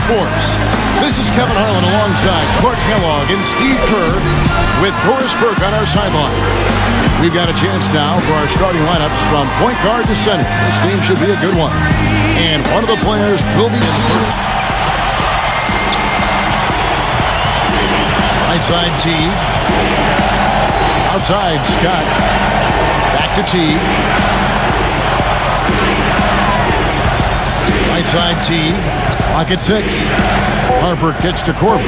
Sports. This is Kevin Harlan alongside Clark Kellogg and Steve Kerr with Doris Burke on our sideline. We've got a chance now for our starting lineups from point guard to center. This game should be a good one. And one of the players will be first. Right side Teague. Outside Scott. Back to Teague. Right side Teague. Clock at 6. Harper kicks to Corbin.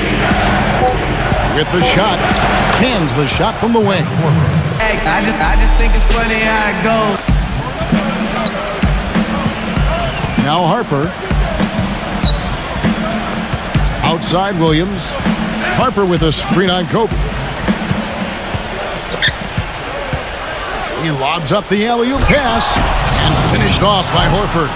With the shot. Cans the shot from the wing. I just think it's funny how it goes. Now Harper. Outside Williams. Harper with a screen on Kobe. He lobs up the alley-oop pass and finished off by Horford.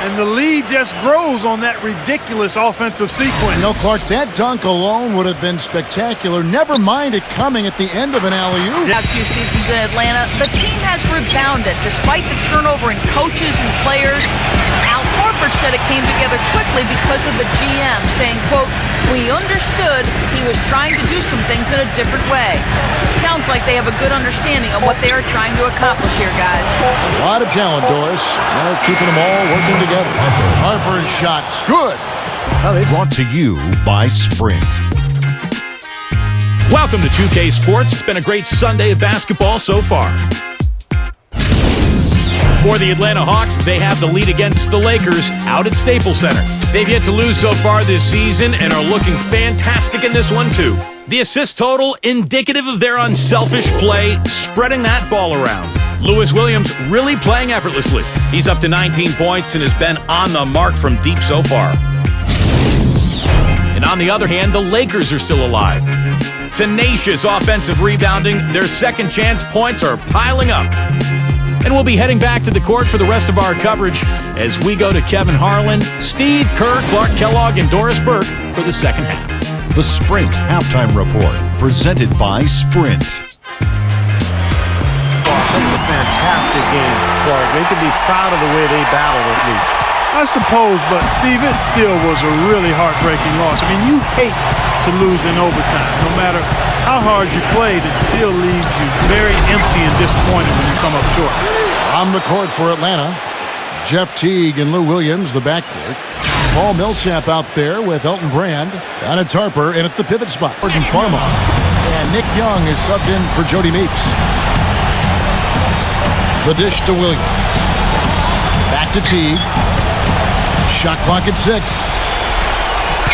And the lead just grows on that ridiculous offensive sequence. You know, Clark, that dunk alone would have been spectacular. Never mind it coming at the end of an alley-oop. Last few seasons in Atlanta, the team has rebounded despite the turnover in coaches and players. Al Horford said it came together quickly because of the GM saying, quote, "We understood he was trying to do some things in a different way." Sounds like they have a good understanding of what they are trying to accomplish here, guys. A lot of talent, Doris. They're keeping them all working together. Harper's shot's good. Brought to you by Sprint. Welcome to 2K Sports. It's been a great Sunday of basketball so far. For the Atlanta Hawks, they have the lead against the Lakers out at Staples Center. They've yet to lose so far this season and are looking fantastic in this one, too. The assist total indicative of their unselfish play, spreading that ball around. Lewis Williams really playing effortlessly. He's up to 19 points and has been on the mark from deep so far. And on the other hand, the Lakers are still alive. Tenacious offensive rebounding, their second chance points are piling up. And we'll be heading back to the court for the rest of our coverage as we go to Kevin Harlan, Steve Kerr, Clark Kellogg, and Doris Burke for the second half. The Sprint Halftime Report, presented by Sprint. That's a fantastic game, Clark. They can be proud of the way they battled at least. I suppose, but Steve, it still was a really heartbreaking loss. I mean, you hate to lose in overtime. No matter how hard you played, it still leaves you very empty and disappointed when you come up short. On the court for Atlanta, Jeff Teague and Lou Williams, the backcourt. Paul Millsap out there with Elton Brand. And it's Harper in at the pivot spot. Jordan Farmer. And Nick Young is subbed in for Jody Meeks. The dish to Williams. Back to Teague. Shot clock at 6.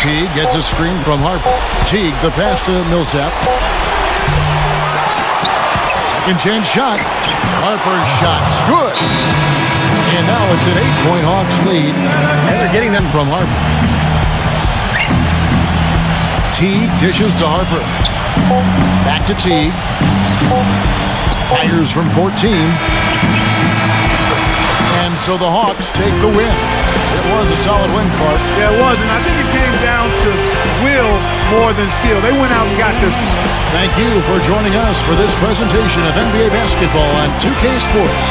Teague gets a screen from Harper. Teague, the pass to Millsap. Second chance shot. Harper's shot's good. And now it's an 8-point Hawks lead. And they're getting them from Harper. Teague dishes to Harper. Back to Teague. Fires from 14. And so the Hawks take the win. It was a solid win, Clark. Yeah, it was, and I think it came down to will more than skill. They went out and got this one. Thank you for joining us for this presentation of NBA basketball on 2K Sports.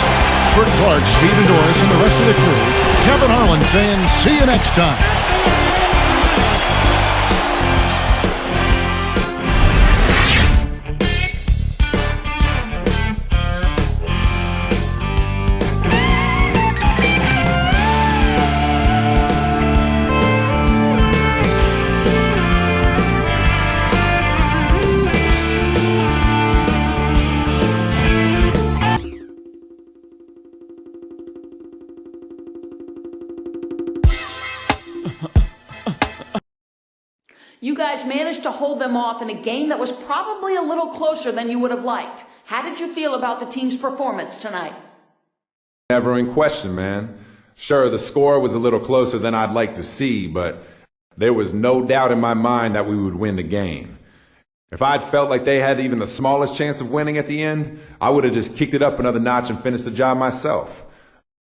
For Clark, Steve, and Doris, and the rest of the crew, Kevin Harlan saying, see you next time. You guys managed to hold them off in a game that was probably a little closer than you would have liked. How did you feel about the team's performance tonight? Never in question, man. Sure, the score was a little closer than I'd like to see, but there was no doubt in my mind that we would win the game. If I'd felt like they had even the smallest chance of winning at the end, I would have just kicked it up another notch and finished the job myself.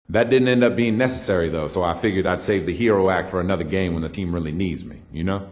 That didn't end up being necessary, though, so I figured I'd save the hero act for another game when the team really needs me, you know?